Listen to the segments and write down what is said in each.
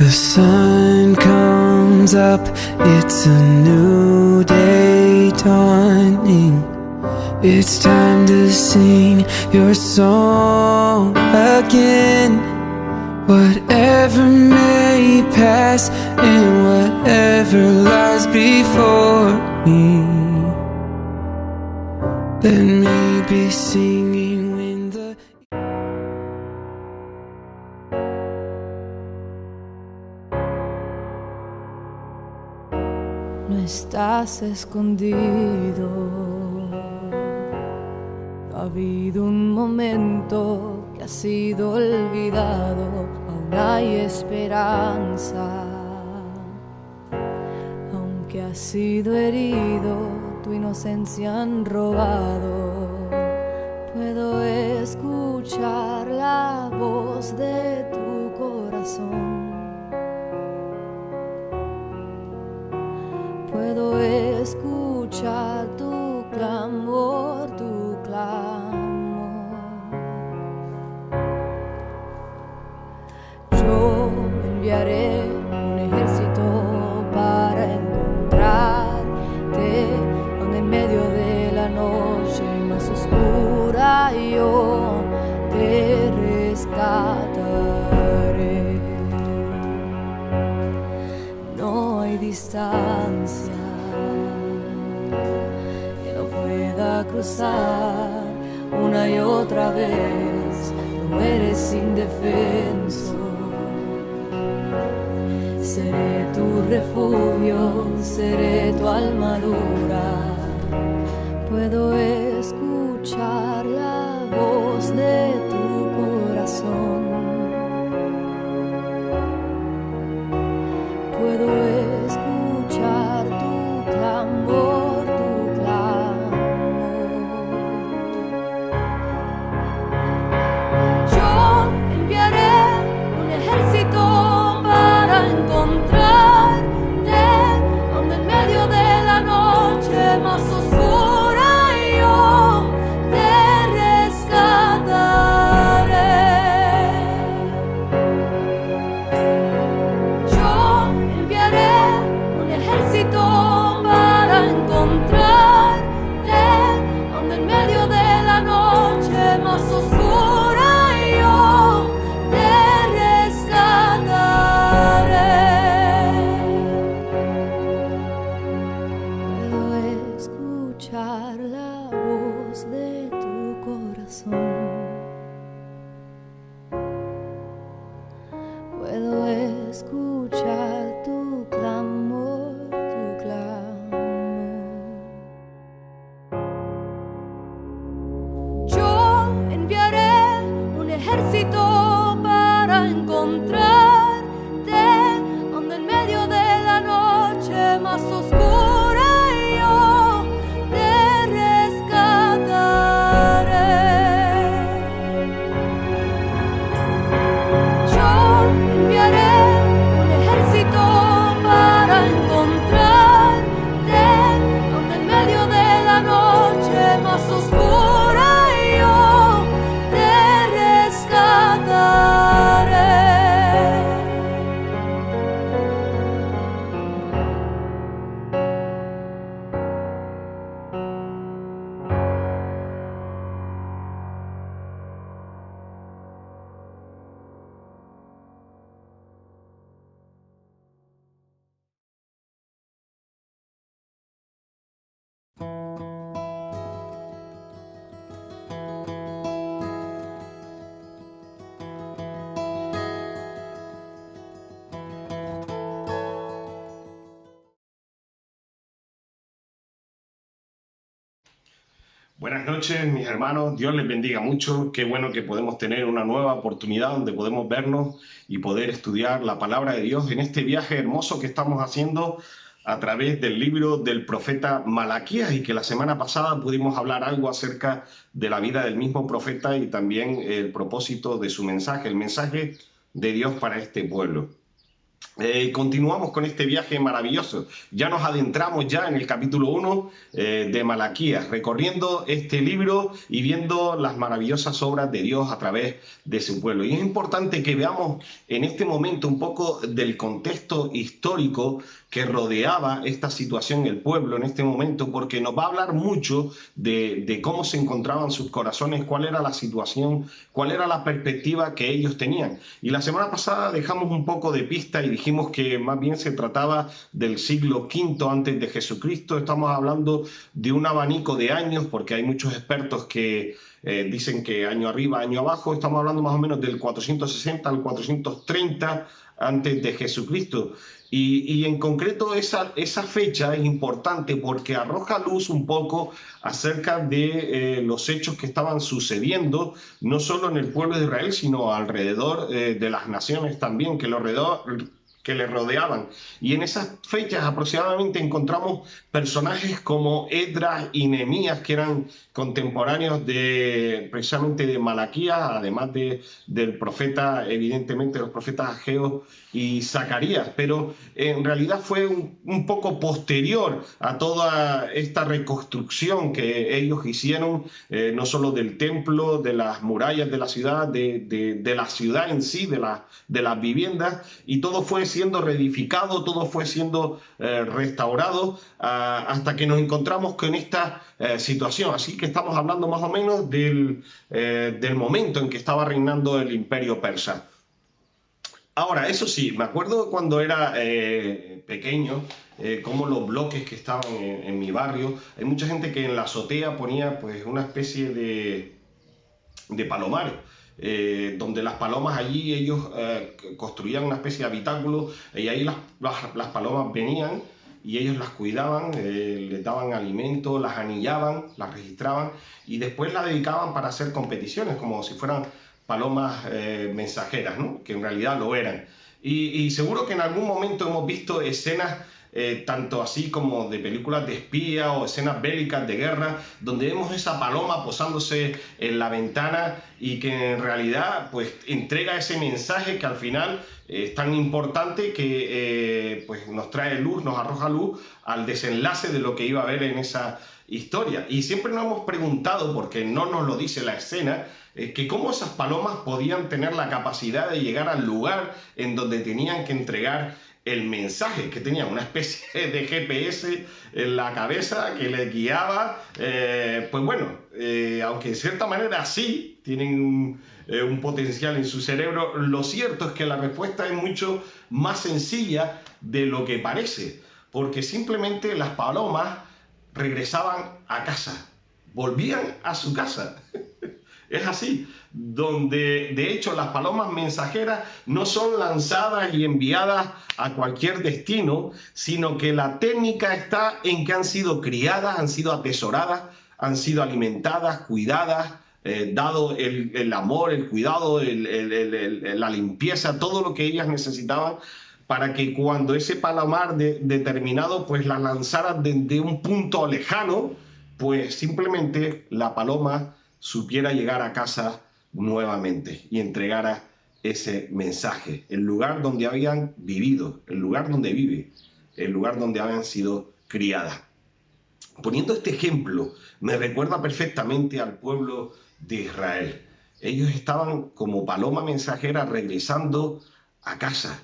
The sun comes up, it's a new day dawning. It's time to sing your song again. Whatever may pass and whatever lies before me, let me be singing when the No estás escondido, no ha habido un momento que ha sido olvidado, aún hay esperanza. Aunque has sido herido, tu inocencia han robado, puedo escuchar la voz de tu corazón. Puedo escuchar tu clamor, tu clamor. Yo enviaré un ejército para encontrarte, donde en medio de la noche más oscura yo te rescataré. No hay distancia que no pueda cruzar una y otra vez. No eres indefenso. Seré tu refugio, seré tu armadura. Puedo escuchar la voz de tu corazón. Puedo escuchar tu clamor, tu clamor. Yo enviaré un ejército para encontrarte, donde en medio de la noche más oscura yo te rescataré. Para encontrarte, donde en medio de la noche más oscura yo te rescataré. Puedo escuchar la voz de tu corazón. Puedo escuchar tu clamor. Ejército para encontrarte, donde en medio de la noche más oscura yo te rescataré. Yo enviaré un ejército para encontrarte, donde en medio de la noche más oscura yo te rescataré. Buenas noches, mis hermanos. Dios les bendiga mucho. Qué bueno que podemos tener una nueva oportunidad donde podemos vernos y poder estudiar la palabra de Dios en este viaje hermoso que estamos haciendo a través del libro del profeta Malaquías, y que la semana pasada pudimos hablar algo acerca de la vida del mismo profeta y también el propósito de su mensaje, el mensaje de Dios para este pueblo. Continuamos con este viaje maravilloso. Ya nos adentramos ya en el capítulo 1 de Malaquías, recorriendo este libro y viendo las maravillosas obras de Dios a través de su pueblo. Y es importante que veamos en este momento un poco del contexto histórico que rodeaba esta situación en el pueblo en este momento, porque nos va a hablar mucho de cómo se encontraban sus corazones, cuál era la situación, cuál era la perspectiva que ellos tenían. Y la semana pasada dejamos un poco de pista y dijimos que más bien se trataba del siglo V antes de Jesucristo. Estamos hablando de un abanico de años, porque hay muchos expertos que dicen que año arriba, año abajo. Estamos hablando más o menos del 460 al 430 antes de Jesucristo. Y en concreto esa fecha es importante porque arroja luz un poco acerca de los hechos que estaban sucediendo, no solo en el pueblo de Israel, sino alrededor de las naciones también que le rodeaban. Y en esas fechas aproximadamente encontramos personajes como Esdras y Nehemías, que eran contemporáneos precisamente de Malaquías, además del profeta, evidentemente los profetas Ageo y Zacarías, pero en realidad fue un poco posterior a toda esta reconstrucción que ellos hicieron, no solo del templo, de las murallas de la ciudad, de la ciudad en sí, de las viviendas, y todo fue siendo reedificado, todo fue siendo restaurado hasta que nos encontramos con esta situación. Así que estamos hablando más o menos del momento en que estaba reinando el imperio persa. Ahora, eso sí, me acuerdo cuando era pequeño, como los bloques que estaban en mi barrio, hay mucha gente que en la azotea ponía pues una especie de palomares, donde las palomas allí ellos construían una especie de habitáculo y ahí las palomas venían y ellos las cuidaban, les daban alimento, las anillaban, las registraban y después las dedicaban para hacer competiciones, como si fueran palomas mensajeras, ¿no? Que en realidad lo eran. Y seguro que en algún momento hemos visto escenas tanto así como de películas de espía o escenas bélicas de guerra, donde vemos esa paloma posándose en la ventana y que en realidad pues entrega ese mensaje que al final es tan importante que pues nos trae luz, nos arroja luz al desenlace de lo que iba a haber en esa historia. Y siempre nos hemos preguntado, porque no nos lo dice la escena, que cómo esas palomas podían tener la capacidad de llegar al lugar en donde tenían que entregar el mensaje, que tenían una especie de GPS en la cabeza que les guiaba. Pues bueno, aunque de cierta manera sí tienen un potencial en su cerebro, lo cierto es que la respuesta es mucho más sencilla de lo que parece, porque simplemente las palomas regresaban a casa, volvían a su casa. Es así, donde de hecho las palomas mensajeras no son lanzadas y enviadas a cualquier destino, sino que la técnica está en que han sido criadas, han sido atesoradas, han sido alimentadas, cuidadas, dado el amor, el cuidado, la limpieza, todo lo que ellas necesitaban para que cuando ese palomar determinado pues la lanzara desde un punto lejano, pues simplemente la paloma supiera llegar a casa nuevamente y entregara ese mensaje, el lugar donde habían vivido, el lugar donde vive, el lugar donde habían sido criadas. Poniendo este ejemplo, me recuerda perfectamente al pueblo de Israel. Ellos estaban como paloma mensajera regresando a casa.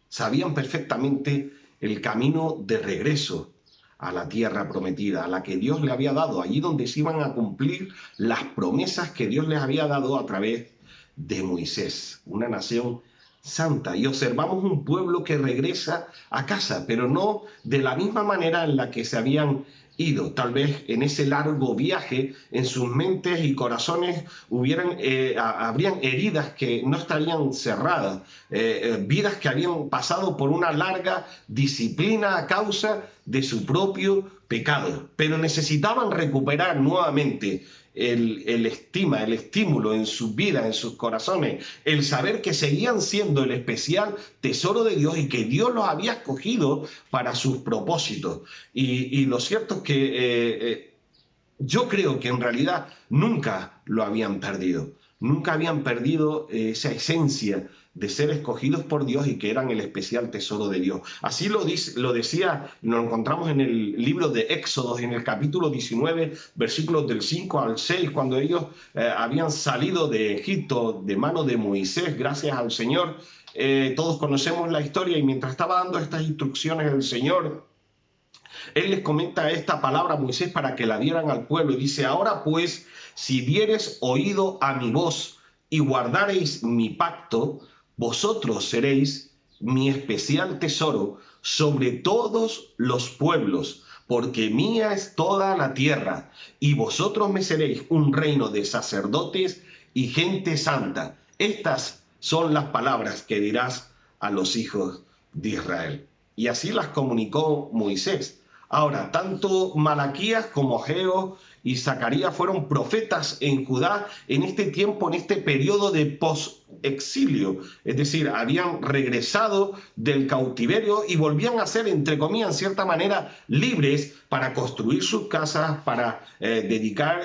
Sabían perfectamente el camino de regreso a la tierra prometida, a la que Dios le había dado, allí donde se iban a cumplir las promesas que Dios les había dado a través de Moisés, una nación santa. Y observamos un pueblo que regresa a casa, pero no de la misma manera en la que se habían ido. Tal vez en ese largo viaje, en sus mentes y corazones habrían heridas que no estarían cerradas, vidas que habían pasado por una larga disciplina a causa de su propio pecado, pero necesitaban recuperar nuevamente el estímulo en sus vidas, en sus corazones, el saber que seguían siendo el especial tesoro de Dios y que Dios los había escogido para sus propósitos. Y lo cierto es que yo creo que en realidad nunca lo habían perdido. nunca habían perdido esa esencia de ser escogidos por Dios y que eran el especial tesoro de Dios. Así lo decía, nos encontramos en el libro de Éxodo, en el capítulo 19, versículos del 5 al 6, cuando ellos habían salido de Egipto de mano de Moisés, gracias al Señor. Todos conocemos la historia, y mientras estaba dando estas instrucciones el Señor, Él les comenta esta palabra a Moisés para que la dieran al pueblo, y dice: ahora pues, si diereis oído a mi voz y guardareis mi pacto, vosotros seréis mi especial tesoro sobre todos los pueblos, porque mía es toda la tierra, y vosotros me seréis un reino de sacerdotes y gente santa. Estas son las palabras que dirás a los hijos de Israel. Y así las comunicó Moisés. Ahora, tanto Malaquías como Ageo y Zacarías fueron profetas en Judá en este tiempo, en este periodo de post-exilio. Es decir, habían regresado del cautiverio y volvían a ser, entre comillas, en cierta manera, libres para construir sus casas, para dedicar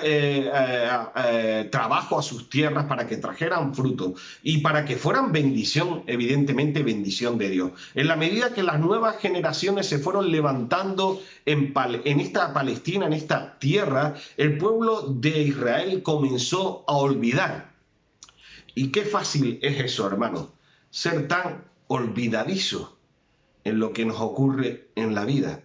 trabajo a sus tierras, para que trajeran fruto y para que fueran bendición, evidentemente bendición de Dios. En la medida que las nuevas generaciones se fueron levantando en esta Palestina, en esta tierra, el pueblo de Israel comenzó a olvidar. Y qué fácil es eso, hermanos, ser tan olvidadizo en lo que nos ocurre en la vida.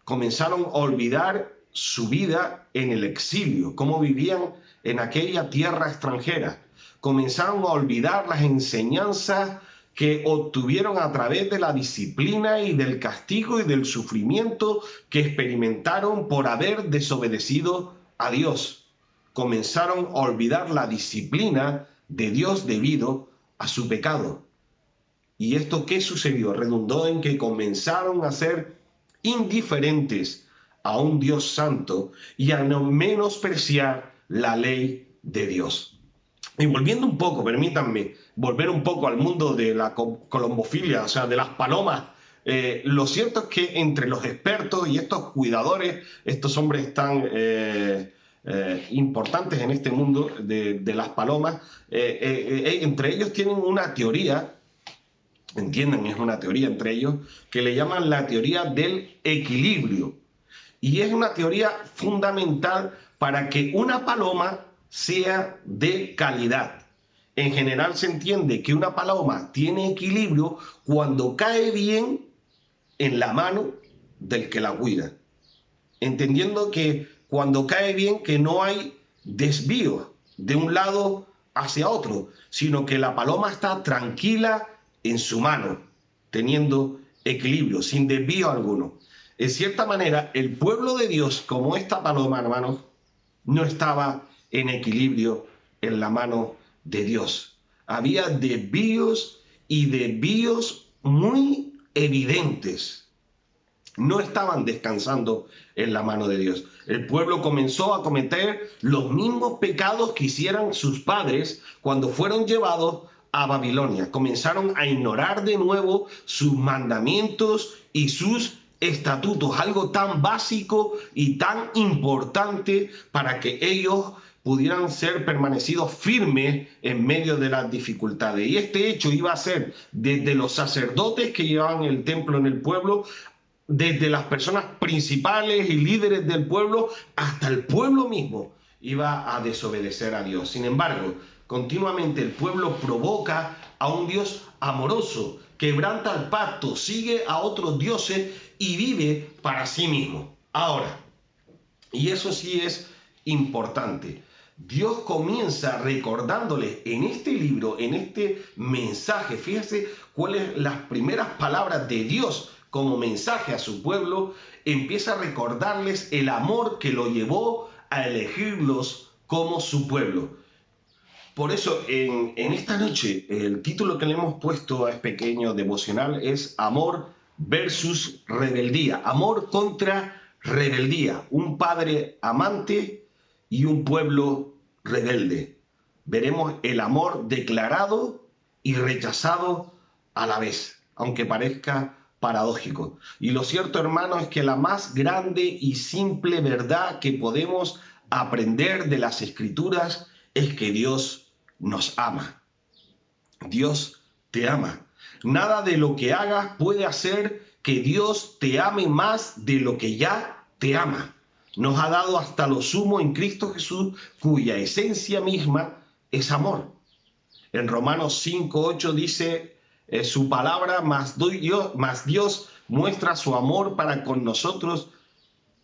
Comenzaron a olvidar su vida en el exilio, cómo vivían en aquella tierra extranjera. Comenzaron a olvidar las enseñanzas que obtuvieron a través de la disciplina y del castigo y del sufrimiento que experimentaron por haber desobedecido a Dios. Comenzaron a olvidar la disciplina de Dios debido a su pecado. ¿Y esto qué sucedió? Redundó en que comenzaron a ser indiferentes a un Dios santo y a no menospreciar la ley de Dios. Y volviendo un poco, permítanme, volver un poco al mundo de la colombofilia, o sea, de las palomas. Lo cierto es que entre los expertos y estos cuidadores, estos hombres tan importantes en este mundo de las palomas, entre ellos tienen una teoría, entienden, es una teoría entre ellos, que le llaman la teoría del equilibrio. Y es una teoría fundamental para que una paloma sea de calidad. En general se entiende que una paloma tiene equilibrio cuando cae bien en la mano del que la cuida. Entendiendo que cuando cae bien, que no hay desvío de un lado hacia otro, sino que la paloma está tranquila en su mano, teniendo equilibrio, sin desvío alguno. En cierta manera, el pueblo de Dios, como esta paloma, hermanos, no estaba en equilibrio en la mano de Dios. Había desvíos y desvíos muy evidentes. No estaban descansando en la mano de Dios. El pueblo comenzó a cometer los mismos pecados que hicieron sus padres cuando fueron llevados a Babilonia. Comenzaron a ignorar de nuevo sus mandamientos y sus estatutos, algo tan básico y tan importante para que ellos pudieran ser permanecidos firmes en medio de las dificultades. Y este hecho iba a ser desde los sacerdotes que llevaban el templo en el pueblo, desde las personas principales y líderes del pueblo, hasta el pueblo mismo iba a desobedecer a Dios. Sin embargo, continuamente el pueblo provoca a un Dios amoroso, quebranta el pacto, sigue a otros dioses y vive para sí mismo. Ahora, y eso sí es importante, Dios comienza recordándole en este libro, en este mensaje, fíjese cuáles las primeras palabras de Dios como mensaje a su pueblo, empieza a recordarles el amor que lo llevó a elegirlos como su pueblo. Por eso, en esta noche, el título que le hemos puesto a este pequeño devocional es Amor versus Rebeldía. Amor contra rebeldía. Un padre amante y un pueblo rebelde. Veremos el amor declarado y rechazado a la vez, aunque parezca paradójico. Y lo cierto, hermano, es que la más grande y simple verdad que podemos aprender de las Escrituras es que Dios nos ama. Dios te ama. Nada de lo que hagas puede hacer que Dios te ame más de lo que ya te ama. Nos ha dado hasta lo sumo en Cristo Jesús, cuya esencia misma es amor. En Romanos 5:8 dice su palabra, mas Dios muestra su amor para con nosotros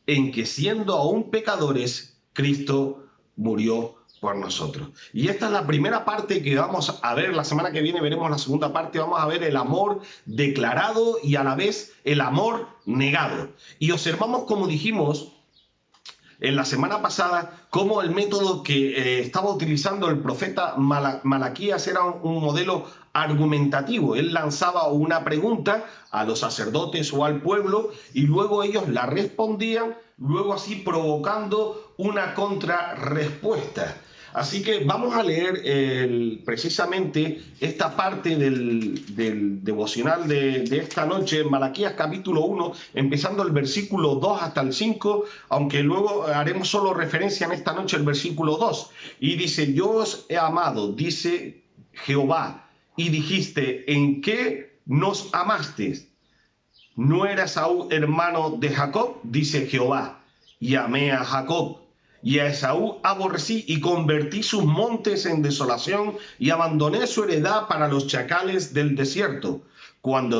en que siendo aún pecadores, Cristo murió por nosotros. Y esta es la primera parte que vamos a ver. La semana que viene veremos la segunda parte. Vamos a ver el amor declarado y a la vez el amor negado. Y observamos, como dijimos en la semana pasada, cómo el método que estaba utilizando el profeta Malaquías era un modelo argumentativo. Él lanzaba una pregunta a los sacerdotes o al pueblo y luego ellos la respondían, luego así provocando una contrarrespuesta. Así que vamos a leer precisamente esta parte del devocional de esta noche, Malaquías capítulo 1, empezando el versículo 2 hasta el 5, aunque luego haremos solo referencia en esta noche al versículo 2. Y dice, yo os he amado, dice Jehová, y dijiste, ¿en qué nos amaste? ¿No era Esaú hermano de Jacob? Dice Jehová, y amé a Jacob. Y a Esaú aborrecí y convertí sus montes en desolación y abandoné su heredad para los chacales del desierto. Cuando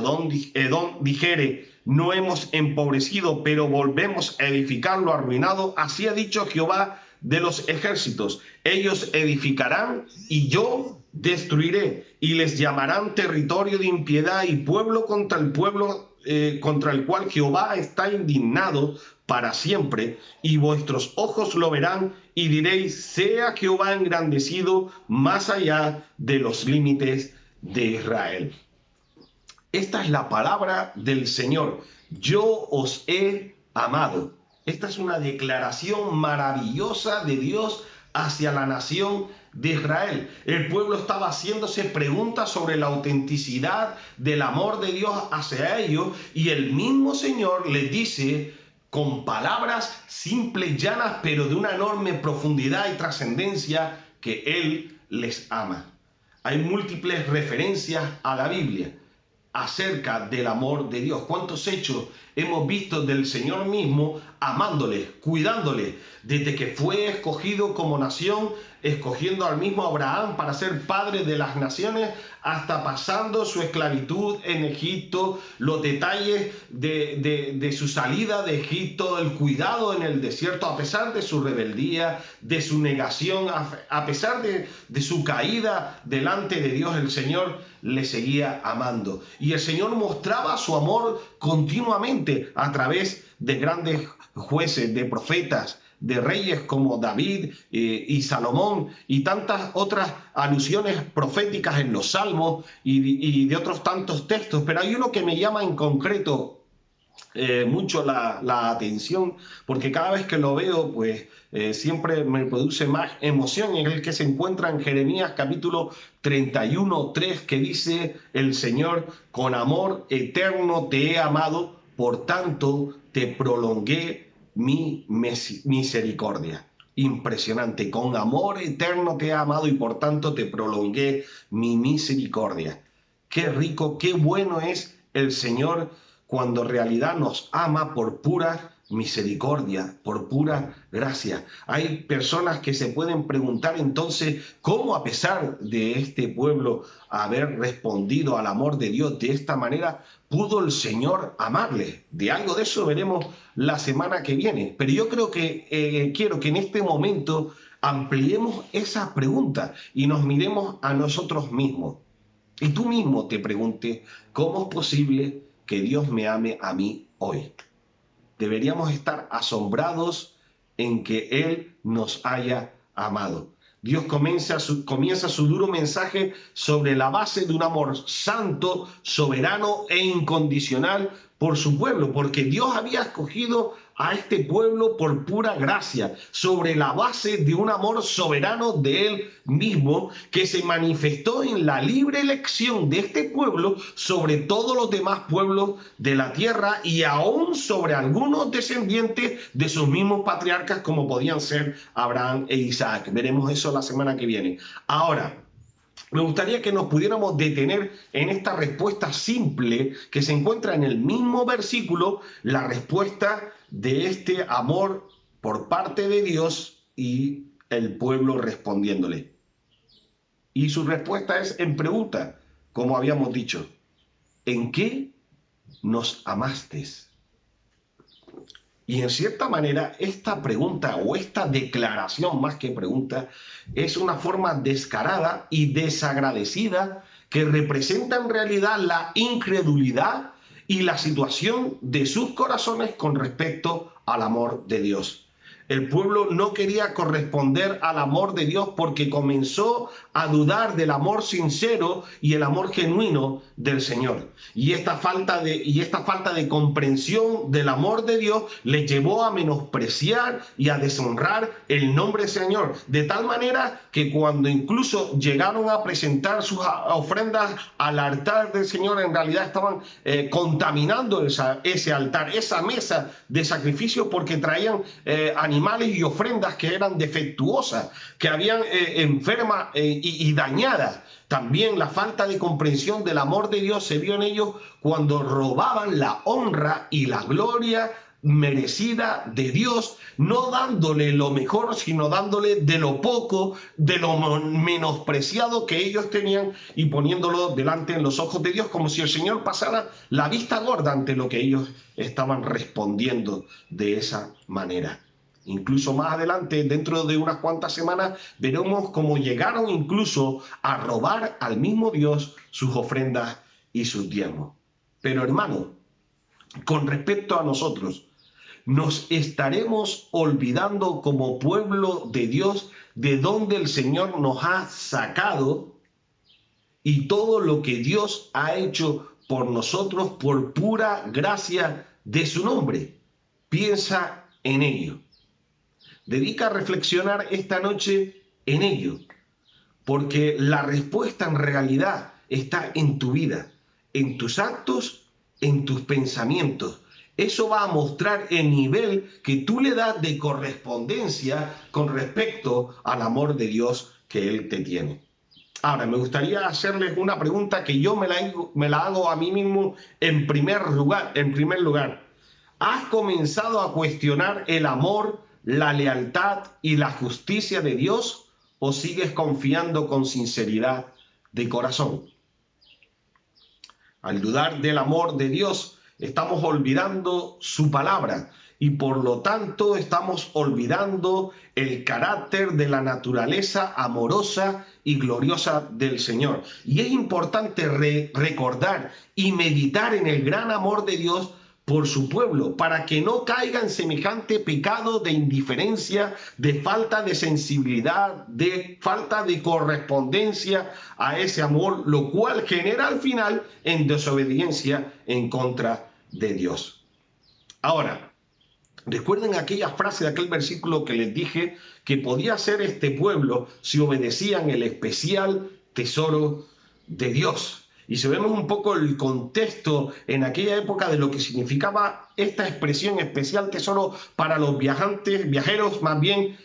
Edom dijere, no hemos empobrecido, pero volvemos a edificar lo arruinado, así ha dicho Jehová de los ejércitos. Ellos edificarán y yo destruiré, y les llamarán territorio de impiedad y pueblo contra el cual Jehová está indignado para siempre, y vuestros ojos lo verán y diréis, sea Jehová engrandecido más allá de los límites de Israel. Esta es la palabra del Señor. Yo os he amado. Esta es una declaración maravillosa de Dios hacia la nación de Israel. El pueblo estaba haciéndose preguntas sobre la autenticidad del amor de Dios hacia ellos, y el mismo Señor les dice con palabras simples, llanas, pero de una enorme profundidad y trascendencia, que Él les ama. Hay múltiples referencias a la Biblia acerca del amor de Dios. ¿Cuántos hechos hemos visto del Señor mismo amándole, cuidándole, desde que fue escogido como nación, escogiendo al mismo Abraham para ser padre de las naciones, hasta pasando su esclavitud en Egipto, los detalles de su salida de Egipto, el cuidado en el desierto, a pesar de su rebeldía, de su negación, a pesar de su caída delante de Dios, el Señor le seguía amando. Y el Señor mostraba su amor continuamente a través de grandes jueces, de profetas, de reyes como David y Salomón, y tantas otras alusiones proféticas en los Salmos y de otros tantos textos. Pero hay uno que me llama en concreto mucho la atención, porque cada vez que lo veo, pues siempre me produce más emoción, en el que se encuentra en Jeremías capítulo 31:3, que dice el Señor, con amor eterno te he amado, por tanto te prolongué mi misericordia. Impresionante, con amor eterno te he amado y por tanto te prolongué mi misericordia. Qué rico, qué bueno es el Señor cuando en realidad nos ama por pura misericordia, por pura gracia. Hay personas que se pueden preguntar entonces cómo, a pesar de este pueblo haber respondido al amor de Dios de esta manera, pudo el Señor amarle. De algo de eso veremos la semana que viene. Pero yo creo que quiero que en este momento ampliemos esa pregunta y nos miremos a nosotros mismos. Y tú mismo te preguntes, ¿cómo es posible que Dios me ame a mí hoy? Deberíamos estar asombrados en que Él nos haya amado. Dios comienza su duro mensaje sobre la base de un amor santo, soberano e incondicional por su pueblo, porque Dios había escogido a este pueblo por pura gracia, sobre la base de un amor soberano de Él mismo, que se manifestó en la libre elección de este pueblo sobre todos los demás pueblos de la tierra, y aún sobre algunos descendientes de sus mismos patriarcas, como podían ser Abraham e Isaac. Veremos eso la semana que viene. Ahora, me gustaría que nos pudiéramos detener en esta respuesta simple que se encuentra en el mismo versículo, la respuesta de este amor por parte de Dios y el pueblo respondiéndole. Y su respuesta es en pregunta, como habíamos dicho. ¿En qué nos amaste? Y en cierta manera esta pregunta o esta declaración, más que pregunta, es una forma descarada y desagradecida que representa en realidad la incredulidad y la situación de sus corazones con respecto al amor de Dios. El pueblo no quería corresponder al amor de Dios porque comenzó a dudar del amor sincero y el amor genuino del Señor. Y esta falta de comprensión del amor de Dios les llevó a menospreciar y a deshonrar el nombre del Señor. De tal manera que cuando incluso llegaron a presentar sus ofrendas al altar del Señor, en realidad estaban contaminando ese altar, esa mesa de sacrificio, porque traían animales y ofrendas que eran defectuosas, que habían enfermas y dañadas. También la falta de comprensión del amor de Dios se vio en ellos cuando robaban la honra y la gloria merecida de Dios, no dándole lo mejor, sino dándole de lo poco, de lo menospreciado que ellos tenían, y poniéndolo delante en los ojos de Dios, como si el Señor pasara la vista gorda ante lo que ellos estaban respondiendo de esa manera. Incluso más adelante, dentro de unas cuantas semanas, veremos cómo llegaron incluso a robar al mismo Dios sus ofrendas y sus diezmos. Pero hermano, con respecto a nosotros, nos estaremos olvidando como pueblo de Dios de dónde el Señor nos ha sacado y todo lo que Dios ha hecho por nosotros por pura gracia de su nombre. Piensa en ello. Dedica a reflexionar esta noche en ello, porque la respuesta en realidad está en tu vida, en tus actos, en tus pensamientos. Eso va a mostrar el nivel que tú le das de correspondencia con respecto al amor de Dios que Él te tiene. Ahora, me gustaría hacerles una pregunta que yo me la hago a mí mismo en primer lugar. ¿Has comenzado a cuestionar el amor, la lealtad y la justicia de Dios, o sigues confiando con sinceridad de corazón? Al dudar del amor de Dios, estamos olvidando su palabra y por lo tanto estamos olvidando el carácter de la naturaleza amorosa y gloriosa del Señor. Y es importante recordar y meditar en el gran amor de Dios por su pueblo, para que no caiga en semejante pecado de indiferencia, de falta de sensibilidad, de falta de correspondencia a ese amor, lo cual genera al final en desobediencia en contra de Dios. Ahora, recuerden aquella frase de aquel versículo que les dije que podía ser este pueblo si obedecían el especial tesoro de Dios. Y si vemos un poco el contexto en aquella época de lo que significaba esta expresión especial tesoro para los viajeros más bien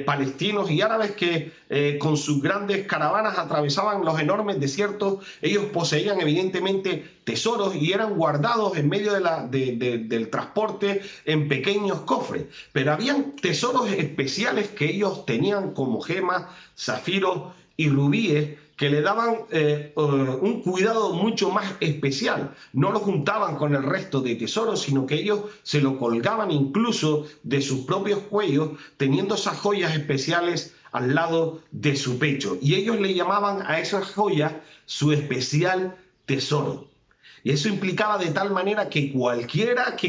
palestinos y árabes que con sus grandes caravanas atravesaban los enormes desiertos, ellos poseían evidentemente tesoros y eran guardados en medio del transporte en pequeños cofres. Pero habían tesoros especiales que ellos tenían como gemas, zafiros y rubíes, que le daban un cuidado mucho más especial. No lo juntaban con el resto de tesoros, sino que ellos se lo colgaban incluso de sus propios cuellos, teniendo esas joyas especiales al lado de su pecho. Y ellos le llamaban a esas joyas su especial tesoro. Y eso implicaba de tal manera que cualquiera que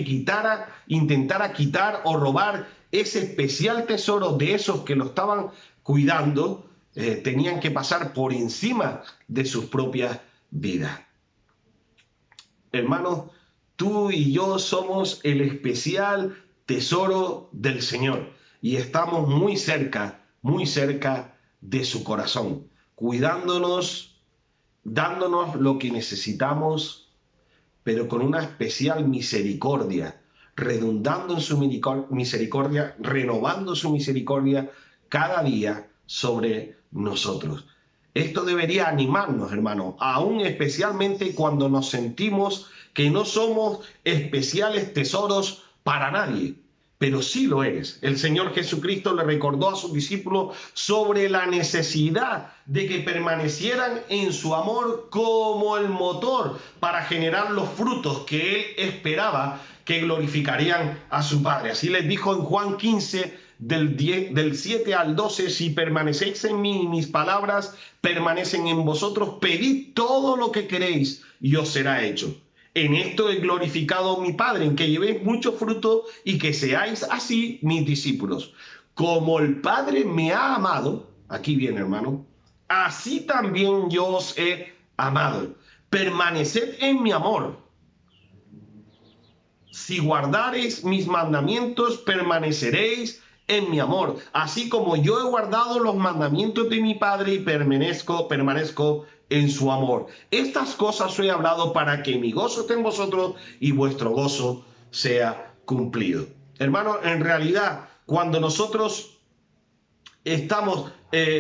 intentara quitar o robar ese especial tesoro de esos que lo estaban cuidando, tenían que pasar por encima de sus propias vidas. Hermanos, tú y yo somos el especial tesoro del Señor y estamos muy cerca de su corazón, cuidándonos, dándonos lo que necesitamos, pero con una especial misericordia, redundando en su misericordia, renovando su misericordia cada día sobre nosotros. Esto debería animarnos, hermano, aún especialmente cuando nos sentimos que no somos especiales tesoros para nadie, pero sí lo eres. El Señor Jesucristo le recordó a sus discípulos sobre la necesidad de que permanecieran en su amor como el motor para generar los frutos que Él esperaba que glorificarían a su Padre. Así les dijo en Juan 15, del 7 al 12, si permanecéis en mí y mis palabras permanecen en vosotros, pedid todo lo que queréis y os será hecho. En esto he glorificado a mi Padre, en que llevéis mucho fruto y que seáis así mis discípulos. Como el Padre me ha amado, aquí viene, hermano, así también yo os he amado. Permaneced en mi amor. Si guardareis mis mandamientos, permaneceréis en mi amor, así como yo he guardado los mandamientos de mi Padre y permanezco en su amor. Estas cosas os he hablado para que mi gozo esté en vosotros y vuestro gozo sea cumplido. Hermano, en realidad, cuando nosotros estamos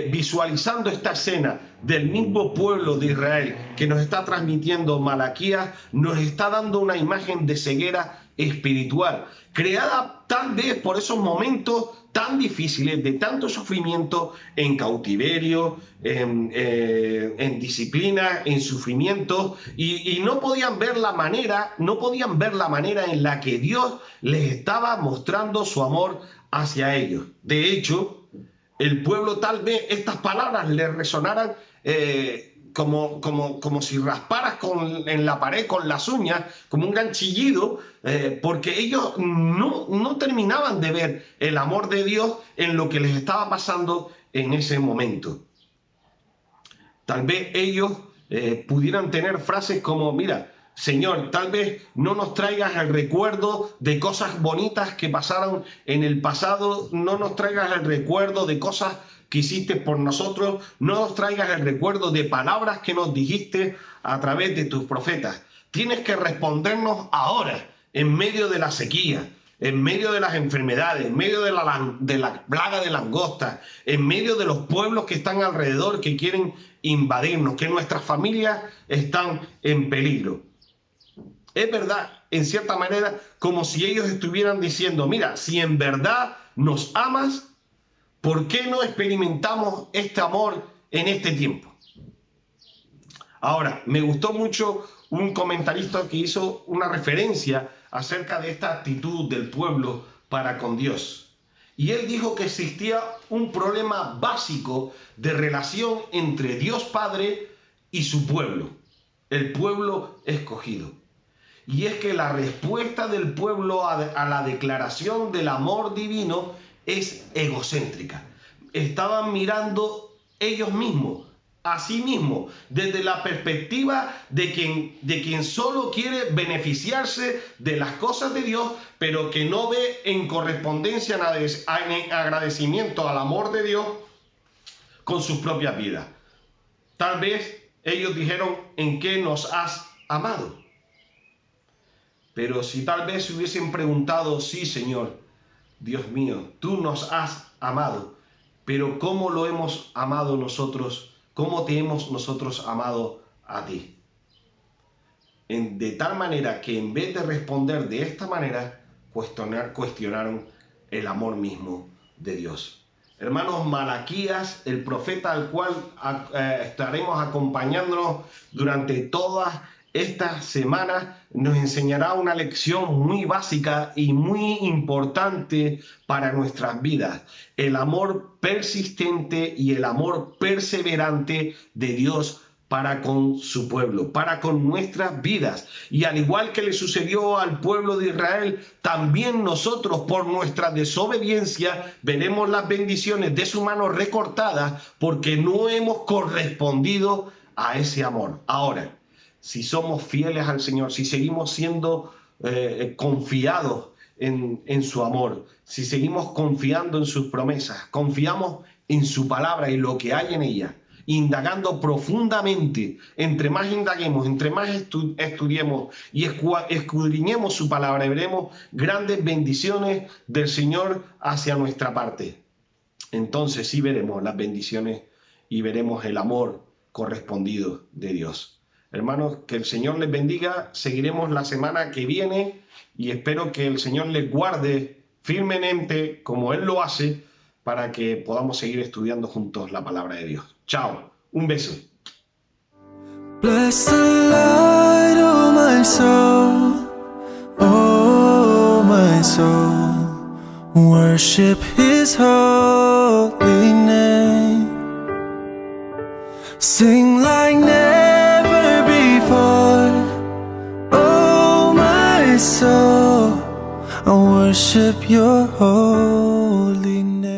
visualizando esta escena del mismo pueblo de Israel que nos está transmitiendo Malaquías, nos está dando una imagen de ceguera espiritual, creada tal vez por esos momentos tan difíciles, de tanto sufrimiento, en cautiverio, en disciplina, en sufrimiento, y no podían ver la manera en la que Dios les estaba mostrando su amor hacia ellos. De hecho, el pueblo, tal vez estas palabras le resonaran como si rasparas en la pared con las uñas, como un gran chillido, porque ellos no terminaban de ver el amor de Dios en lo que les estaba pasando en ese momento. Tal vez ellos pudieran tener frases como, mira, Señor, tal vez no nos traigas el recuerdo de cosas bonitas que pasaron en el pasado, no nos traigas el recuerdo de cosas que hiciste por nosotros, no nos traigas el recuerdo de palabras que nos dijiste a través de tus profetas. Tienes que respondernos ahora, en medio de la sequía, en medio de las enfermedades, en medio de la plaga de langostas, en medio de los pueblos que están alrededor que quieren invadirnos, que nuestras familias están en peligro. Es verdad, en cierta manera, como si ellos estuvieran diciendo, mira, si en verdad nos amas, ¿por qué no experimentamos este amor en este tiempo? Ahora, me gustó mucho un comentarista que hizo una referencia acerca de esta actitud del pueblo para con Dios. Y él dijo que existía un problema básico de relación entre Dios Padre y su pueblo, el pueblo escogido. Y es que la respuesta del pueblo a la declaración del amor divino es egocéntrica. Estaban mirando ellos mismos, a sí mismos, desde la perspectiva de quien solo quiere beneficiarse de las cosas de Dios, pero que no ve en correspondencia, en agradecimiento al amor de Dios con sus propias vidas. Tal vez ellos dijeron, ¿en qué nos has amado? Pero si tal vez se hubiesen preguntado, sí, Señor, Dios mío, tú nos has amado, pero ¿cómo lo hemos amado nosotros? ¿Cómo te hemos nosotros amado a ti? De tal manera que en vez de responder de esta manera, cuestionaron el amor mismo de Dios. Hermanos, Malaquías, el profeta al cual estaremos acompañándonos durante todas esta semana, nos enseñará una lección muy básica y muy importante para nuestras vidas: el amor persistente y el amor perseverante de Dios para con su pueblo, para con nuestras vidas. Y al igual que le sucedió al pueblo de Israel, también nosotros, por nuestra desobediencia, veremos las bendiciones de su mano recortadas porque no hemos correspondido a ese amor. Ahora, si somos fieles al Señor, si seguimos siendo confiados en su amor, si seguimos confiando en sus promesas, confiamos en su palabra y lo que hay en ella, indagando profundamente, entre más indaguemos, entre más estudiemos y escudriñemos su palabra, veremos grandes bendiciones del Señor hacia nuestra parte. Entonces sí veremos las bendiciones y veremos el amor correspondido de Dios. Hermanos, que el Señor les bendiga. Seguiremos la semana que viene y espero que el Señor les guarde firmemente como Él lo hace para que podamos seguir estudiando juntos la palabra de Dios. Chao, un beso. Bless the Lord, oh my soul, oh my soul, worship His holy name. Sing like never before, oh my soul, I worship Your holy name.